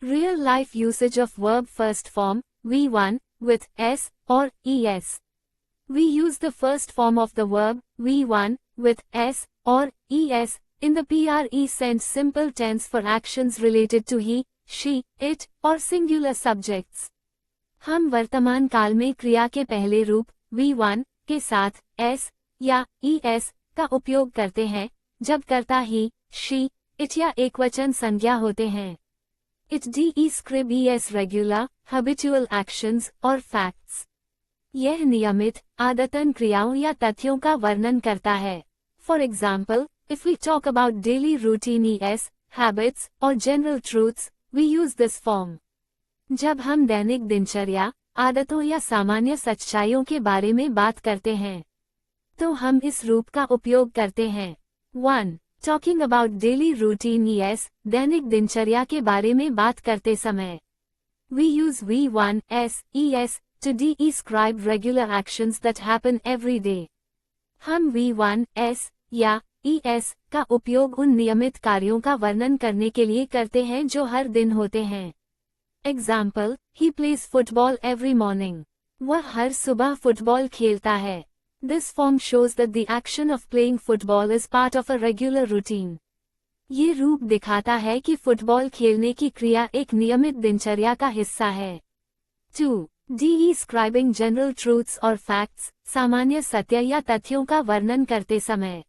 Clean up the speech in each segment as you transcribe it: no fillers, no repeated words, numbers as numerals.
Real life usage of verb first form, V1, with S or ES. We use the first form of the verb, V1, with S or ES, in the present simple tense for actions related to he, she, it, or singular subjects. हम वर्तमान काल में क्रिया के पहले रूप, V1, के साथ S या ES का उपयोग करते हैं, जब कर्ता ही, she, it या एकवचन संज्ञा होते हैं. It describes regular, habitual actions or facts. यह नियमित, आदतन क्रियाओं या तथ्यों का वर्णन करता है. For example, if we talk about daily routine ES, habits, or general truths, we use this form. जब हम दैनिक दिनचर्या, आदतों या सामान्य सच्चाइयों के बारे में बात करते हैं, तो हम इस रूप का उपयोग करते हैं. 1. Talking about daily routine ES, दैनिक दिनचर्या के बारे में बात करते समय. We use V1, S, ES, to describe regular actions that happen every day. हम V1, S, या ES का उपयोग उन नियमित कार्यों का वर्णन करने के लिए करते हैं जो हर दिन होते हैं. Example, he plays football every morning. वह हर सुबह फुटबॉल खेलता है. This form shows that the action of playing football is part of a regular routine. ये रूप दिखाता है कि फुटबॉल खेलने की क्रिया एक नियमित दिनचर्या का हिस्सा है. 2. Describing general truths or facts, सामान्य सत्य या तथ्यों का वर्णन करते समय.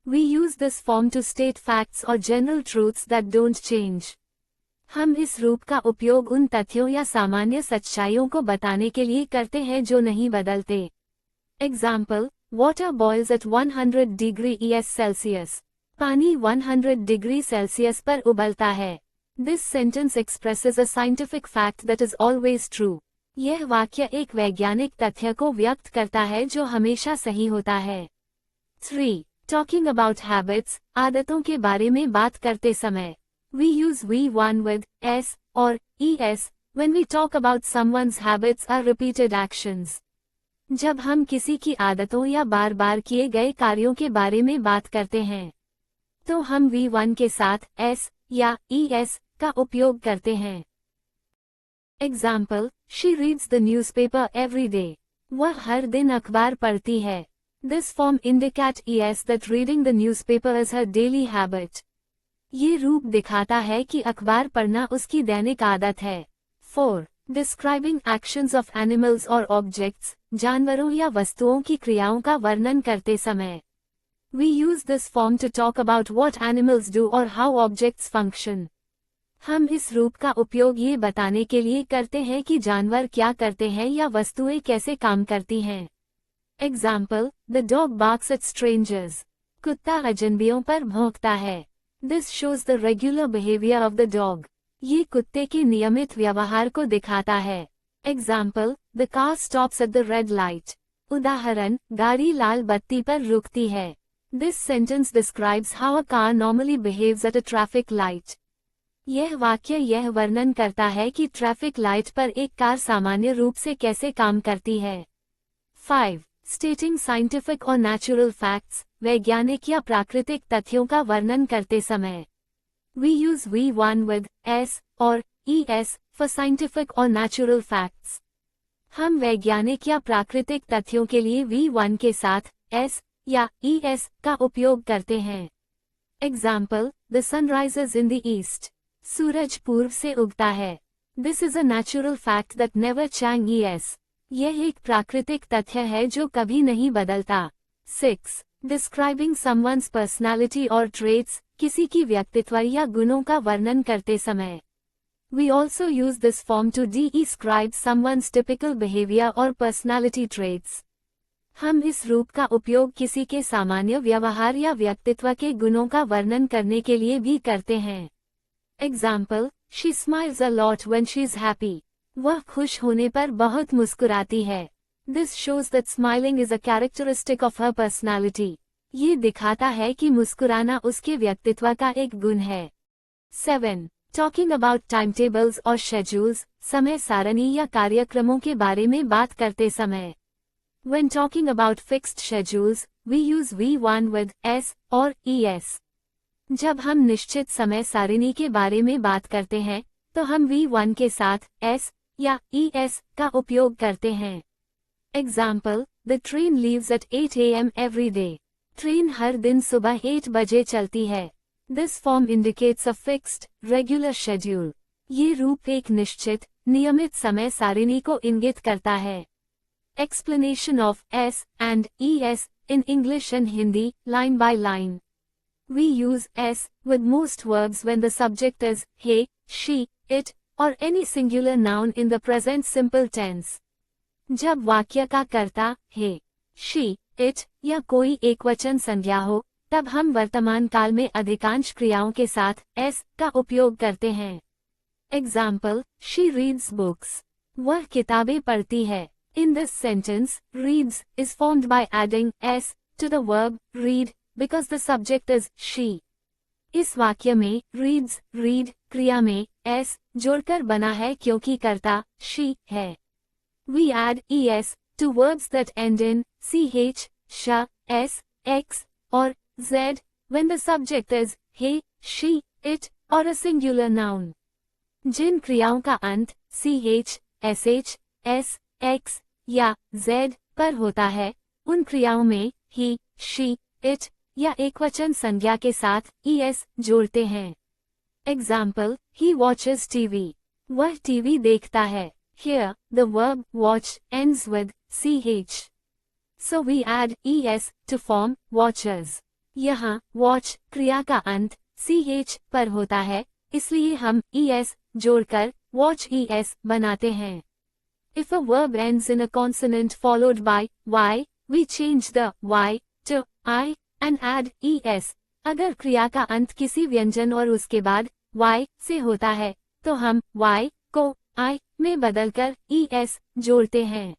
We use this form to state facts or general truths that don't change. हम इस रूप का उपयोग उन तथ्यों या सामान्य सच्चाइयों को बताने के लिए करते हैं जो नहीं बदलते. Example, water boils at 100 degree ES Celsius. पानी 100 डिग्री सेल्सियस पर उबलता है. This sentence expresses a scientific fact that is always true. यह वाक्य एक वैज्ञानिक तथ्य को व्यक्त करता है जो हमेशा सही होता है. 3. Talking about habits, आदतों के बारे में बात करते समय. We use V1 with S or ES when we talk about someone's habits or repeated actions. जब हम किसी की आदतों या बार बार किए गए कार्यों के बारे में बात करते हैं, तो हम V1 के साथ S या ES का उपयोग करते हैं. Example, she reads the newspaper every day. वह हर दिन अखबार पढ़ती है. This form indicates ES that reading the newspaper is her daily habit. ये रूप दिखाता है कि अखबार पढ़ना उसकी दैनिक आदत है. 4. Describing actions of animals or objects, जानवरों या वस्तुओं की क्रियाओं का वर्णन करते समय. We use this form to talk about what animals do or how objects function. हम इस रूप का उपयोग ये बताने के लिए करते हैं कि जानवर क्या करते हैं या वस्तुएं कैसे काम करती हैं. Example, the dog barks at strangers. कुत्ता अजनबियों पर भौंकता है. This shows the regular behavior of the dog. ये कुत्ते के नियमित व्यवहार को दिखाता है. Example, the car stops at the red light. उदाहरण, गाड़ी लाल बत्ती पर रुकती है. This sentence describes how a car normally behaves at a traffic light. यह वाक्य यह वर्णन करता है कि ट्रैफिक लाइट पर एक कार सामान्य रूप से कैसे काम करती है. 5. Stating scientific or natural facts, वैज्ञानिक या प्राकृतिक तथ्यों का वर्णन करते समय. We use V1 with S or ES for scientific or natural facts. हम वैज्ञानिक या प्राकृतिक तथ्यों के लिए V1 के साथ S या ES का उपयोग करते हैं. Example, the sun rises in the east. सूरज पूर्व से उगता है. This is a natural fact that never changes. यह एक प्राकृतिक तथ्य है जो कभी नहीं बदलता. 6. Describing someone's personality or traits, किसी की व्यक्तित्व या गुणों का वर्णन करते समय. We also use this form to describe someone's typical behavior or personality traits. हम इस रूप का उपयोग किसी के सामान्य व्यवहार या व्यक्तित्व के गुणों का वर्णन करने के लिए भी करते हैं. Example, she smiles a lot when she's happy. वह खुश होने पर बहुत मुस्कुराती है. This shows that smiling is a characteristic of her personality. ये दिखाता है कि मुस्कुराना उसके व्यक्तित्व का एक गुण है. 7. Talking about timetables or schedules, समय सारणी या कार्यक्रमों के बारे में बात करते समय. When talking about fixed schedules, we use V1 with S or ES. जब हम निश्चित समय सारिणी के बारे में बात करते हैं, तो हम V1 के साथ S या ES का उपयोग करते हैं। Example, the train leaves at 8 AM every day. Train हर दिन सुबह 8 बजे चलती है। This form indicates a fixed, regular schedule. ये रूप एक निश्चित, नियमित समय सारिणी को इंगित करता है। Explanation of S and ES in English and Hindi, line by line. We use S with most verbs when the subject is he, she, it, or any singular noun in the present simple tense. जब वाक्य का कर्ता he, she, it या कोई एकवचन संज्ञा हो, तब हम वर्तमान काल में अधिकांश क्रियाओं के साथ S का उपयोग करते हैं। Example, she reads books. वह किताबें पढ़ती है। In this sentence, reads is formed by adding s to the verb read because the subject is she. इस वाक्य में reads, read क्रिया में s जोड़कर बना है क्योंकि कर्ता she है। We add es to verbs that end in ch, sh, s, x or z when the subject is he, she, it or a singular noun. जिन क्रियाओं का अंत ch, sh, s, x या z पर होता है, उन क्रियाओं में he, she, it या एकवचन संज्ञा के साथ es जोड़ते हैं। Example, he watches TV. वह टीवी देखता है। Here, the verb watch ends with ch. So we add es to form watches. यहाँ watch क्रिया का अंत ch पर होता है, इसलिए हम es जोड़कर watch es बनाते हैं। If a verb ends in a consonant followed by y, we change the y to I and add es. अगर क्रिया का अंत किसी व्यंजन और उसके बाद y से होता है, तो हम y को I में बदलकर es जोड़ते हैं।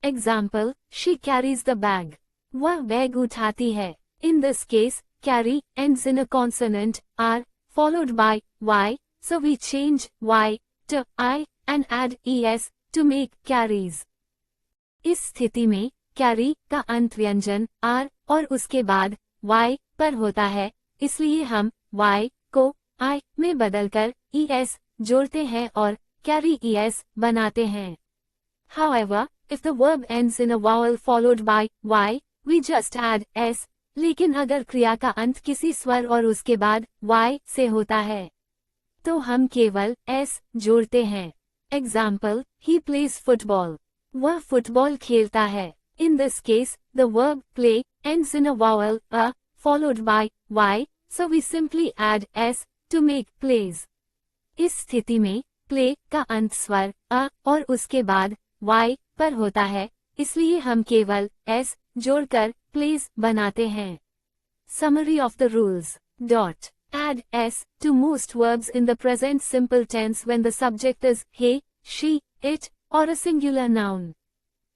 Example, she carries the bag. वह बैग उठाती है। In this case, carry ends in a consonant r followed by y, so we change y to I and add es to make carries. इस स्थिति में carry का अंत व्यंजन r और उसके बाद y पर होता है, इसलिए हम y को I में बदलकर es जोड़ते हैं और carry es बनाते हैं। However, if the verb ends in a vowel followed by y, we just add s, लेकिन अगर क्रिया का अंत किसी स्वर और उसके बाद y से होता है, तो हम केवल s जोड़ते हैं। Example, he plays football. वह फुटबॉल खेलता है। In this case, the verb play ends in a vowel a followed by y, so we simply add s to make plays. इस स्थिति में play का अंत स्वर a और उसके बाद y पर होता है, इसलिए हम केवल s जोड़कर plays बनाते हैं। Summary of the rules. Add s to most verbs in the present simple tense when the subject is he, she, it or a singular noun.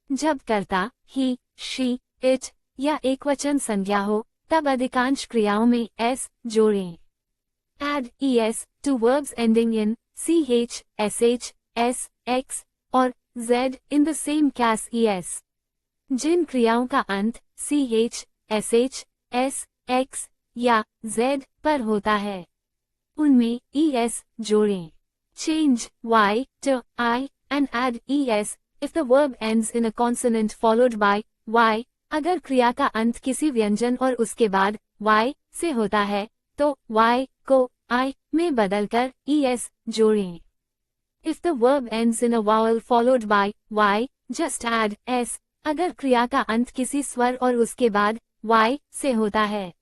जब कर्ता he, she, it या एकवचन संज्ञा हो, तब अधिकांश क्रियाओं में s जोड़ें। Add es to verbs ending in ch, sh, s, x और z in the same cas es. जिन क्रियाओं का अंत ch, sh, s, x या z पर होता है, उनमें es जोड़ें। Change y to I and add es if the verb ends in a consonant followed by y. अगर क्रिया का अंत किसी व्यंजन और उसके बाद y से होता है, तो y को I में बदलकर es जोड़ें। If the verb ends in a vowel followed by y, just add s. अगर क्रिया का अंत किसी स्वर और उसके बाद y से होता है,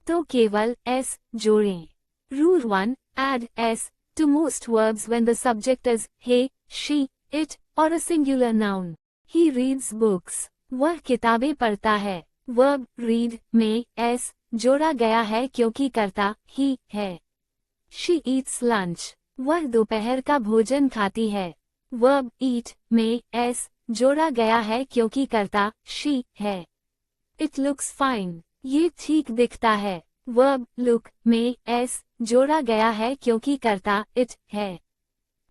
तो केवल s जोड़ें। Rule 1. Add s to most verbs when the subject is he, she, it or a singular noun. He reads books. वह किताबें पढ़ता है। Verb read में s जोड़ा गया है क्योंकि कर्ता he है। She eats lunch. वह दोपहर का भोजन खाती है। Verb eat में s जोड़ा गया है क्योंकि कर्ता she है। It looks fine. ये ठीक दिखता है। Verb look में s जोड़ा गया है क्योंकि कर्ता it है।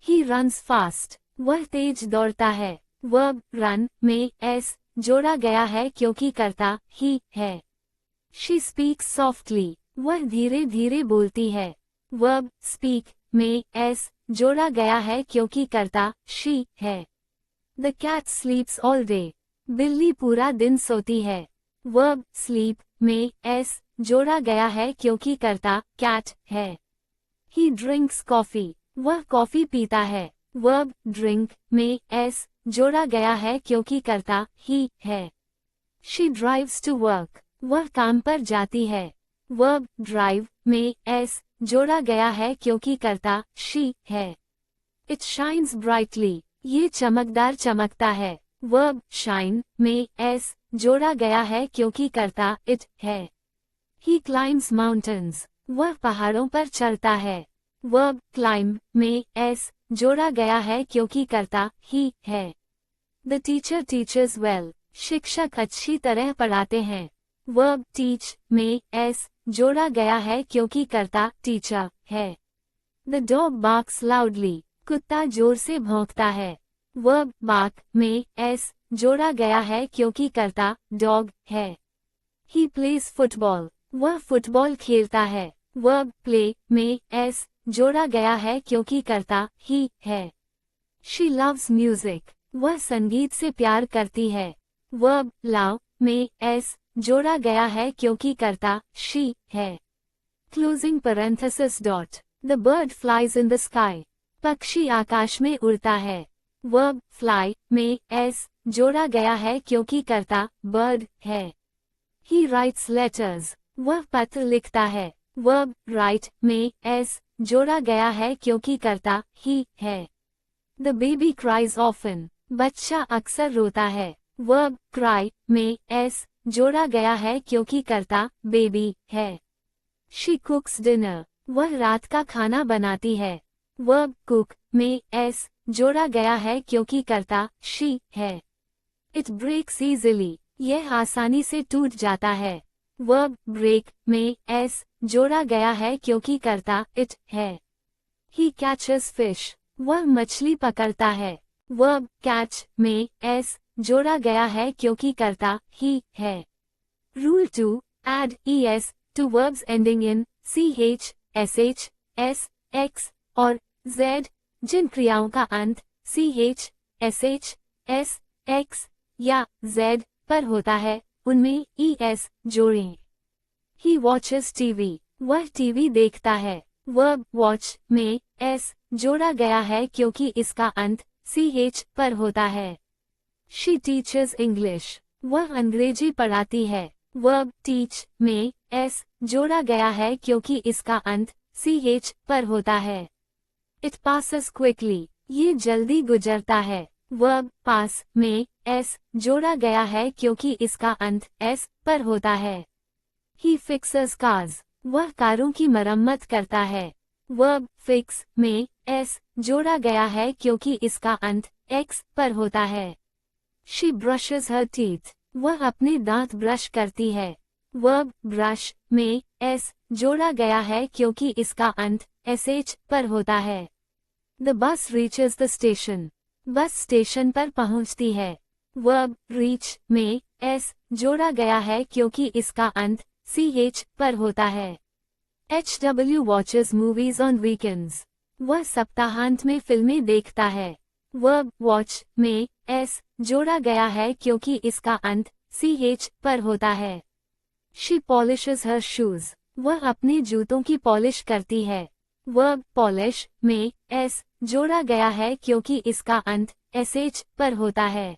He runs fast. वह तेज दौड़ता है। Verb run में s जोड़ा गया है क्योंकि कर्ता he है। She speaks softly. वह धीरे धीरे बोलती है। Verb speak में s जोड़ा गया है क्योंकि कर्ता she है। The cat sleeps all day. बिल्ली पूरा दिन सोती है। Verb sleep में s जोड़ा गया है क्योंकि कर्ता cat है। He drinks coffee. वह कॉफी पीता है। Verb drink में s जोड़ा गया है क्योंकि कर्ता he है। She drives to work. वह काम पर जाती है। Verb drive में s जोड़ा गया है क्योंकि कर्ता she है। It shines brightly. ये चमकदार चमकता है। Verb shine में s जोड़ा गया है क्योंकि कर्ता it है। He climbs mountains. वह पहाड़ों पर चढ़ता है। Verb climb में s जोड़ा गया है क्योंकि कर्ता he है। The teacher teaches well. शिक्षक अच्छी तरह पढ़ाते हैं। Verb teach में s जोड़ा गया है क्योंकि कर्ता teacher है। The dog barks loudly. कुत्ता जोर से भौंकता है। Verb bark में s जोड़ा गया है क्योंकि कर्ता dog है। He plays football. वह फुटबॉल खेलता है। Verb play में s जोड़ा गया है क्योंकि कर्ता he है। She loves music. वह संगीत से प्यार करती है। Verb love में s जोड़ा गया है क्योंकि कर्ता she है। Closing parenthesis dot. The bird flies in the sky. पक्षी आकाश में उड़ता है। Verb fly में s जोड़ा गया है क्योंकि कर्ता bird है। He writes letters. वह पत्र लिखता है। Verb write में s जोड़ा गया है क्योंकि कर्ता he है। The baby cries often. बच्चा अक्सर रोता है। Verb cry में s जोड़ा गया है क्योंकि कर्ता baby है। She cooks dinner. वह रात का खाना बनाती है। Verb cook में s जोड़ा गया है क्योंकि कर्ता she है। It breaks easily. यह आसानी से टूट जाता है। Verb break में s जोड़ा गया है क्योंकि कर्ता it है। He catches fish. वह मछली पकड़ता है। Verb catch में s जोड़ा गया है क्योंकि कर्ता he है। Rule 2. Add es to verbs ending in ch, sh, s, x और z जिन क्रियाओं का अंत ch, sh, s, x या z पर होता है उनमें es जोड़ें। He watches TV. वह टीवी देखता है। Verb watch में s जोड़ा गया है क्योंकि इसका अंत ch पर होता है। She teaches English. वह अंग्रेजी पढ़ाती है। Verb teach में s जोड़ा गया है क्योंकि इसका अंत ch पर होता है। It passes quickly. ये जल्दी गुजरता है। Verb pass में s जोड़ा गया है क्योंकि इसका अंत s पर होता है। He fixes cars. वह कारों की मरम्मत करता है। Verb fix में s जोड़ा गया है क्योंकि इसका अंत x पर होता है। She brushes her teeth. वह अपने दांत ब्रश करती है। Verb brush में s जोड़ा गया है क्योंकि इसका अंत sh पर होता है। The bus reaches the station. Bus station पर पहुंचती है। Verb reach में s जोड़ा गया है क्योंकि इसका अंत ch पर होता है। HW watches movies on weekends. वह सप्ताहांत में फिल्में देखता है। Verb watch में s जोड़ा गया है क्योंकि इसका अंत ch पर होता है। She polishes her shoes. वह अपने जूतों की पॉलिश करती है। Verb polish में s जोड़ा गया है क्योंकि इसका अंत sh पर होता है।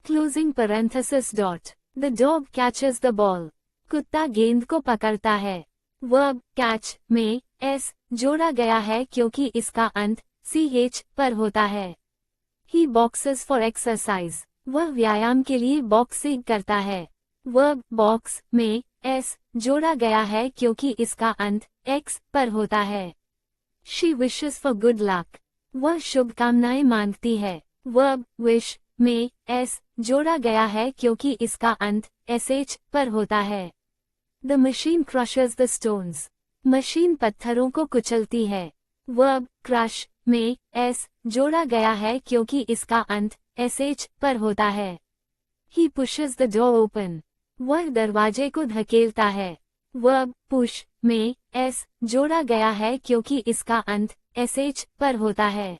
Closing parenthesis dot. The dog catches the ball. कुत्ता गेंद को पकड़ता है। Verb catch में s जोड़ा गया है क्योंकि इसका अंत ch पर होता है। He boxes for exercise. वह व्यायाम के लिए बॉक्सिंग करता है। Verb box में s जोड़ा गया है क्योंकि इसका अंत x पर होता है। She wishes for good luck. वह शुभकामनाएं मांगती है। Verb wish में s जोड़ा गया है क्योंकि इसका अंत sh पर होता है। The machine crushes the stones. Machine पत्थरों को कुचलती है। Verb crush में s जोड़ा गया है क्योंकि इसका अंत sh पर होता है। He pushes the door open. वह दरवाजे को धकेलता है। वर्ब पुश में s जोड़ा गया है क्योंकि इसका अंत sh पर होता है।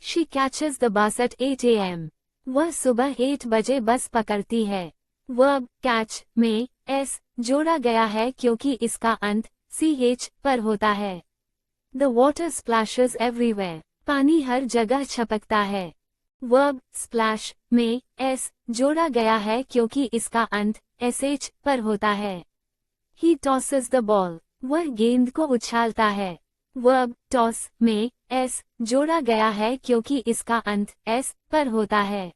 She catches the bus at 8 a.m. वह सुबह 8 बजे बस पकड़ती है। वर्ब catch में s जोड़ा गया है क्योंकि इसका अंत ch पर होता है। The water splashes everywhere. पानी हर जगह छपकता है। वर्ब splash में s जोड़ा गया है क्योंकि इसका अंत sh पर होता है। He tosses the ball. वह गेंद को उछालता है। वर्ब toss में s जोड़ा गया है क्योंकि इसका अंत s पर होता है।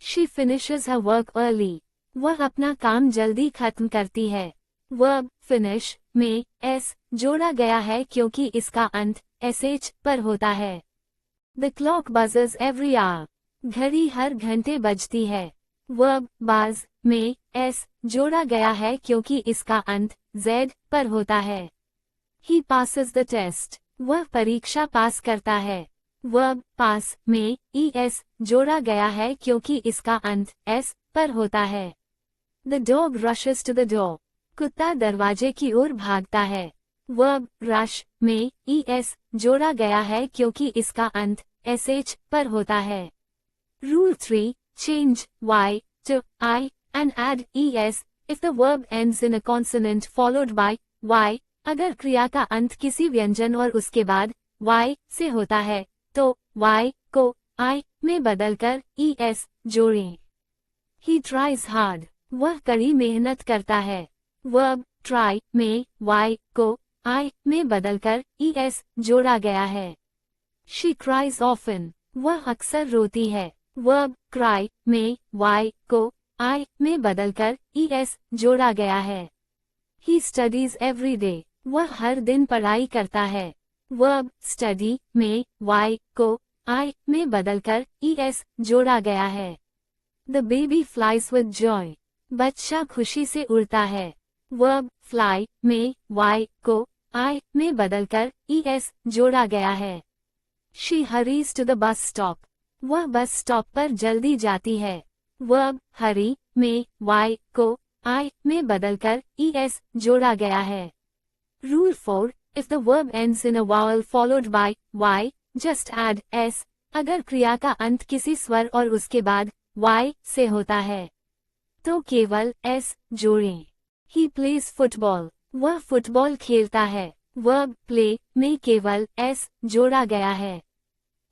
She finishes her work early. वह अपना काम जल्दी खत्म करती है। वर्ब finish में s जोड़ा गया है क्योंकि इसका अंत sh पर होता है। The clock buzzes every hour. घड़ी हर घंटे बजती है। वर्ब buzz में s जोड़ा गया है क्योंकि इसका अंत z पर होता है। He passes the test. वह परीक्षा पास करता है। वर्ब pass में es जोड़ा गया है क्योंकि इसका अंत s पर होता है। The dog rushes to the door. कुत्ता दरवाजे की ओर भागता है। वर्ब rush में es जोड़ा गया है क्योंकि इसका अंत sh पर होता है। Rule 3. Change y to I and add es if the verb ends in a consonant followed by y. अगर क्रिया का अंत किसी व्यंजन और उसके बाद y से होता है तो y को I में बदलकर es जोड़ें। He tries hard. वह कड़ी मेहनत करता है। वर्ब try में y को I में बदलकर es जोड़ा गया है। She cries often. वह अक्सर रोती है। वर्ब cry में y को I में बदलकर es जोड़ा गया है। He studies every day. वह हर दिन पढ़ाई करता है। वर्ब study में y को I में बदलकर es जोड़ा गया है। The baby flies with joy. बच्चा खुशी से उड़ता है। वर्ब fly में y को I में बदलकर es जोड़ा गया है। She hurries to the bus stop. वह बस स्टॉप पर जल्दी जाती है। वर्ब hurry में y को I में बदलकर es जोड़ा गया है। Rule 4. If the verb ends in a vowel followed by y, just add s. अगर क्रिया का अंत किसी स्वर और उसके बाद y से होता है तो केवल s जोड़ें। He plays football. वह फुटबॉल खेलता है। वर्ब play में केवल s जोड़ा गया है।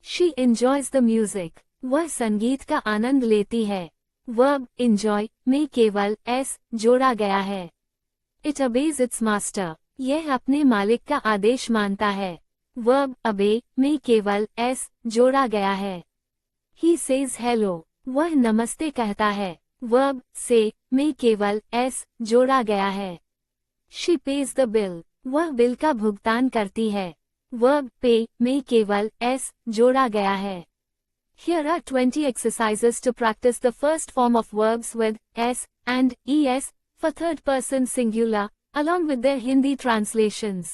She enjoys the music. वह संगीत का आनंद लेती है। वर्ब enjoy में केवल s जोड़ा गया है। It obeys its master. यह अपने मालिक का आदेश मानता है। वर्ब obey में केवल s जोड़ा गया है। He says hello. वह नमस्ते कहता है। वर्ब say में केवल s जोड़ा गया है। She pays the bill. वह बिल का भुगतान करती है। वर्ब pay में केवल s जोड़ा गया है। Here are 20 exercises to practice the first form of verbs with s and es for third person singular, along with their Hindi translations.